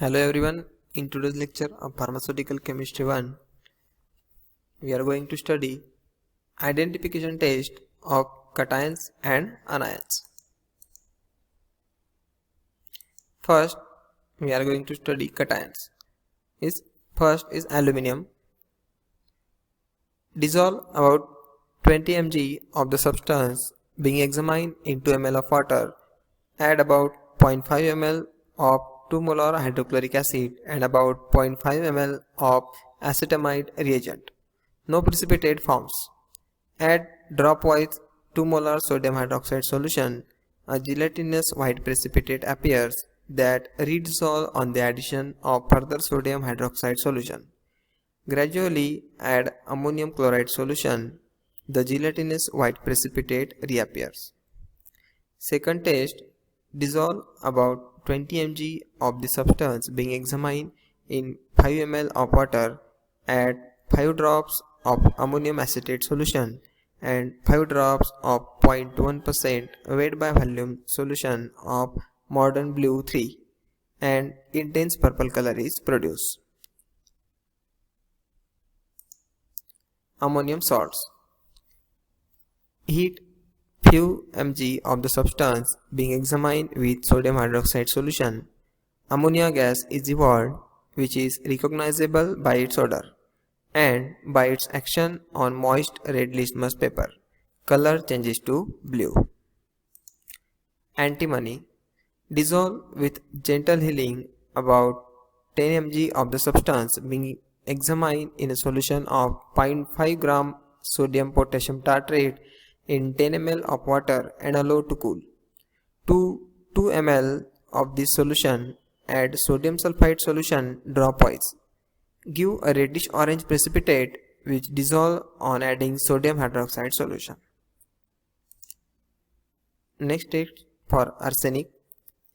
Hello everyone, in today's lecture of Pharmaceutical Chemistry 1, we are going to study identification test of cations and anions. First, we are going to study cations. First is aluminium. Dissolve about 20 mg of the substance being examined in 2 ml of water. Add about 0.5 ml of 2 molar hydrochloric acid and about 0.5 ml of acetamide reagent. No precipitate forms. Add dropwise 2 molar sodium hydroxide solution. A gelatinous white precipitate appears that redissolves on the addition of further sodium hydroxide solution. Gradually add ammonium chloride solution. The gelatinous white precipitate reappears. Second test, dissolve about 20 mg of the substance being examined in 5 ml of water. Add 5 drops of ammonium acetate solution and 5 drops of 0.1% weight by volume solution of modern blue 3 and intense purple color is produced. Ammonium salts. Heat few mg of the substance being examined with sodium hydroxide solution. Ammonia gas is evolved, which is recognizable by its odor and by its action on moist red litmus paper. Color changes to blue. Antimony. Dissolve with gentle healing about 10 mg of the substance being examined in a solution of 0.5 gram sodium potassium tartrate in 10 ml of water and allow to cool. To 2 ml of this solution, add sodium sulfide solution dropwise. Give a reddish orange precipitate which dissolve on adding sodium hydroxide solution. Next test for arsenic.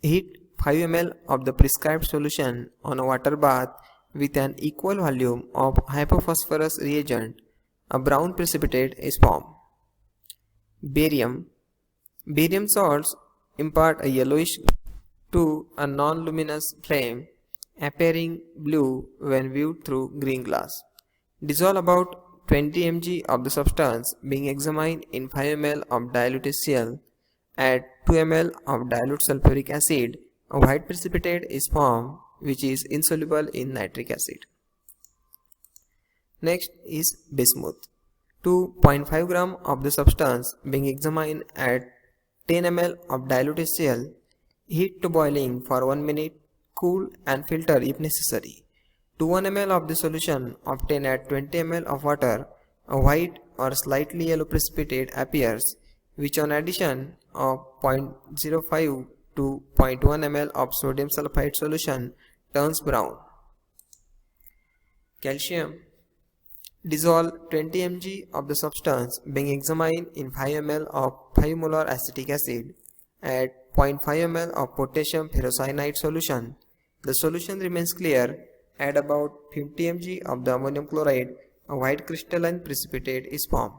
Heat 5 ml of the prescribed solution on a water bath with an equal volume of hypophosphorus reagent. A brown precipitate is formed. Barium. Barium salts impart a yellowish to a non-luminous flame, appearing blue when viewed through green glass. Dissolve about 20 mg of the substance being examined in 5 ml of dilute HCl. Add 2 ml of dilute sulfuric acid. A white precipitate is formed which is insoluble in nitric acid. Next is bismuth. 2.5 gram of the substance being examined at 10 ml of dilute HCl. Heat to boiling for 1 minute, cool and filter if necessary. To 1 ml of the solution obtained at 20 ml of water, a white or slightly yellow precipitate appears which on addition of 0.05 to 0.1 ml of sodium sulfide solution turns brown. Calcium. Dissolve 20 mg of the substance being examined in 5 ml of 5 molar acetic acid. Add 0.5 ml of potassium ferrocyanide solution. The solution remains clear. Add about 50 mg of the ammonium chloride. A white crystalline precipitate is formed.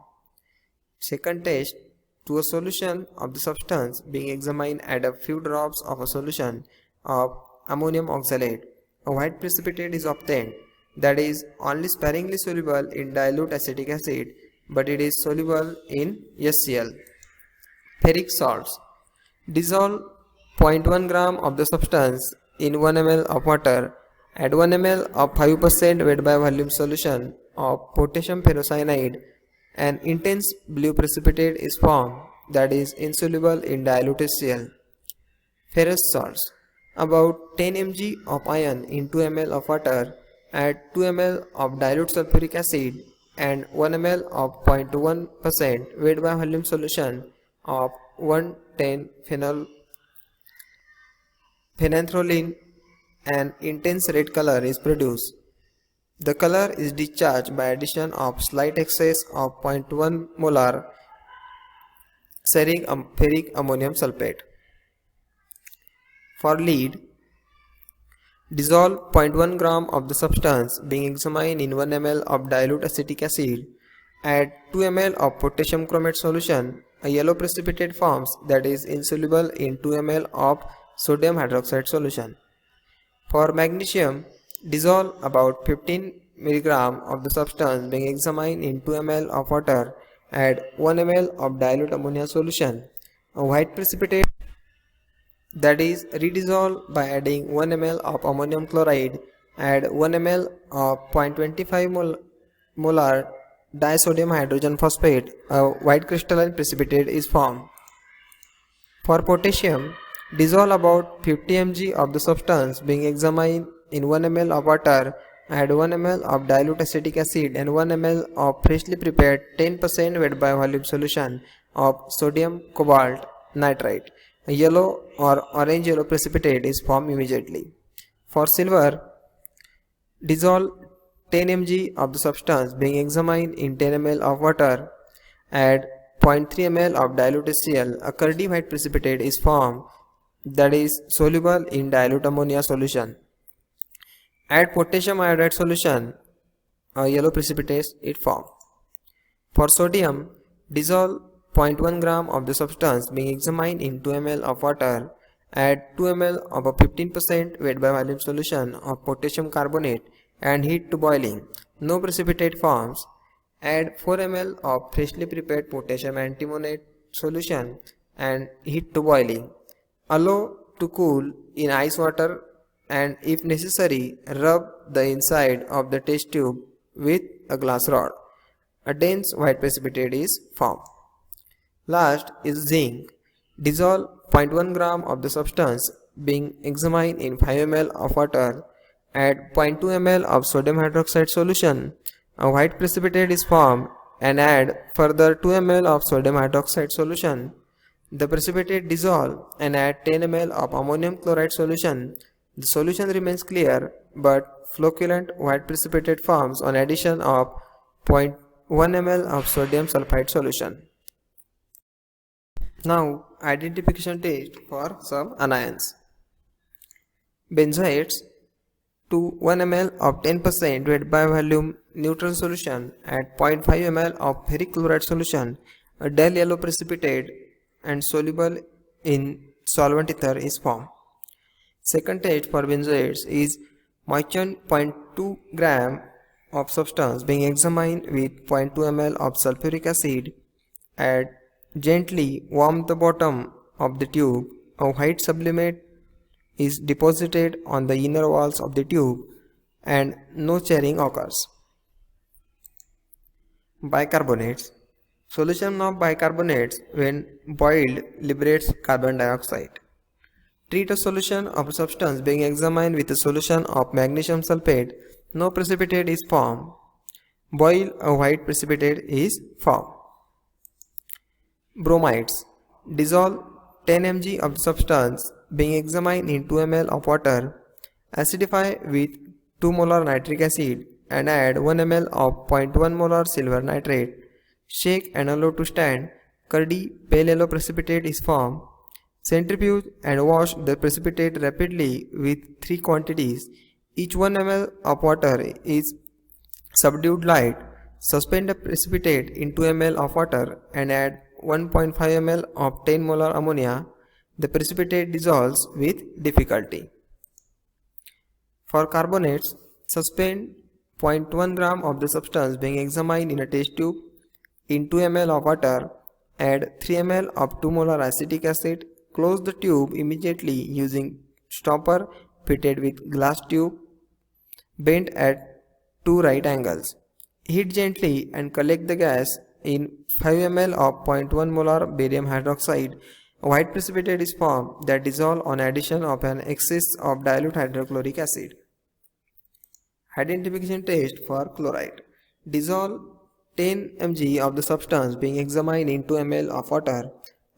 Second test. To a solution of the substance being examined, add a few drops of a solution of ammonium oxalate. A white precipitate is obtained that is only sparingly soluble in dilute acetic acid, but it is soluble in HCl. Ferric salts. Dissolve 0.1 gram of the substance in 1 ml of water. Add 1 ml of 5% weight by volume solution of potassium ferrocyanide. An intense blue precipitate is formed that is insoluble in dilute HCl. Ferrous salts. About 10 mg of iron in 2 ml of water. Add 2 ml of dilute sulfuric acid and 1 ml of 0.1% weight by volume solution of 1,10 phenanthrolene. An intense red color is produced. The color is discharged by addition of slight excess of 0.1 molar ferric ammonium sulfate. For lead, dissolve 0.1 gram of the substance being examined in 1 ml of dilute acetic acid. Add 2 ml of potassium chromate solution. A yellow precipitate forms that is insoluble in 2 ml of sodium hydroxide solution. For magnesium, dissolve about 15 mg of the substance being examined in 2 ml of water. Add 1 ml of dilute ammonia solution. A white precipitate that is redissolved by adding 1 ml of ammonium chloride. Add 1 ml of 0.25 molar disodium hydrogen phosphate. A white crystalline precipitate is formed. For potassium, dissolve about 50 mg of the substance being examined in 1 ml of water. Add 1 ml of dilute acetic acid and 1 ml of freshly prepared 10% weight by volume solution of sodium cobalt nitrate. A yellow or orange yellow precipitate is formed immediately. For silver, dissolve 10 mg of the substance being examined in 10 ml of water. Add 0.3 ml of dilute HCl. A curdy white precipitate is formed that is soluble in dilute ammonia solution. Add potassium iodide solution. A yellow precipitate is formed. For sodium, dissolve 0.1 gram of the substance being examined in 2 ml of water. Add 2 ml of a 15% weight by volume solution of potassium carbonate and heat to boiling. No precipitate forms. Add 4 ml of freshly prepared potassium antimonate solution and heat to boiling. Allow to cool in ice water and if necessary rub the inside of the test tube with a glass rod. A dense white precipitate is formed. Last is zinc. Dissolve 0.1 gram of the substance being examined in 5 ml of water. Add 0.2 ml of sodium hydroxide solution. A white precipitate is formed and add further 2 ml of sodium hydroxide solution. The precipitate dissolve and add 10 ml of ammonium chloride solution. The solution remains clear but flocculent white precipitate forms on addition of 0.1 ml of sodium sulfide solution. Now identification test for some anions. Benzoates to 1 ml of 10% weight by volume neutral solution at 0.5 ml of ferric chloride solution. A dull yellow precipitate and soluble in solvent ether is formed. Second test for benzoates is moisten 0.2 gram of substance being examined with 0.2 ml of sulfuric acid. Add gently warm the bottom of the tube. A white sublimate is deposited on the inner walls of the tube and no churning occurs. Bicarbonates. Solution of bicarbonates when boiled liberates carbon dioxide. Treat a solution of a substance being examined with a solution of magnesium sulfate. No precipitate is formed. Boil, a white precipitate is formed. Bromides. Dissolve 10 mg of the substance being examined in 2 ml of water. Acidify with 2 molar nitric acid and add 1 ml of 0.1 molar silver nitrate. Shake and allow to stand. Curdy pale yellow precipitate is formed. Centrifuge and wash the precipitate rapidly with 3 quantities. Each 1 ml of water is subdued light. Suspend the precipitate in 2 ml of water and add 1.5 ml of 10 molar ammonia. The precipitate dissolves with difficulty. For carbonates, suspend 0.1 gram of the substance being examined in a test tube in 2 ml of water. Add 3 ml of 2 molar acetic acid. Close the tube immediately using stopper fitted with glass tube bent at 2 right angles. Heat gently and collect the gas in 5 ml of 0.1 molar barium hydroxide. A white precipitate is formed that dissolves on addition of an excess of dilute hydrochloric acid. Identification test for chloride. Dissolve 10 mg of the substance being examined in 2 ml of water.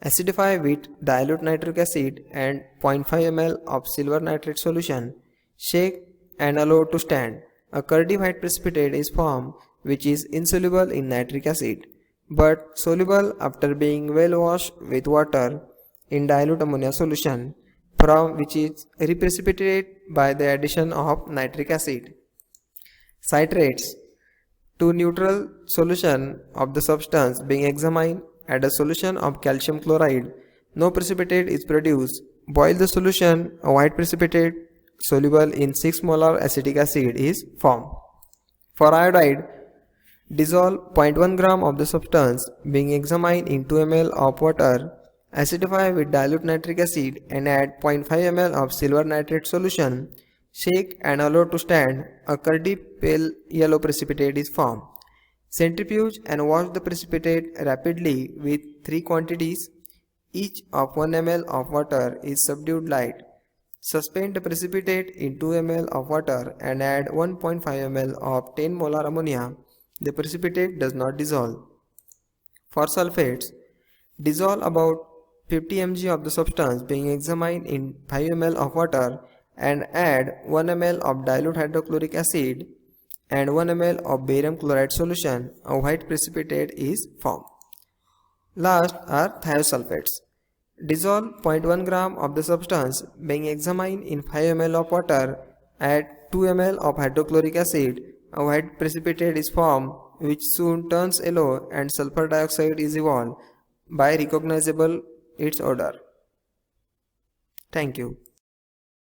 Acidify with dilute nitric acid and 0.5 ml of silver nitrate solution. Shake and allow to stand. A curdy white precipitate is formed which is insoluble in nitric acid but soluble after being well washed with water in dilute ammonia solution, from which is reprecipitated by the addition of nitric acid. Citrates. To neutral solution of the substance being examined, add a solution of calcium chloride. No precipitate is produced. Boil the solution. A white precipitate soluble in 6 molar acetic acid is formed. For iodide, dissolve 0.1 gram of the substance being examined in 2 ml of water, acidify with dilute nitric acid and add 0.5 ml of silver nitrate solution, shake and allow to stand. A curdy pale yellow precipitate is formed. Centrifuge and wash the precipitate rapidly with 3 quantities each of 1 ml of water is subdued light. Suspend the precipitate in 2 ml of water and add 1.5 ml of 10 molar ammonia. The precipitate does not dissolve. For sulfates, dissolve about 50 mg of the substance being examined in 5 ml of water and add 1 ml of dilute hydrochloric acid and 1 ml of barium chloride solution. A white precipitate is formed. Last are thiosulfates. Dissolve 0.1 gram of the substance being examined in 5 ml of water, add 2 ml of hydrochloric acid. A white precipitate is formed which soon turns yellow and sulfur dioxide is evolved by recognizable its odor. Thank you.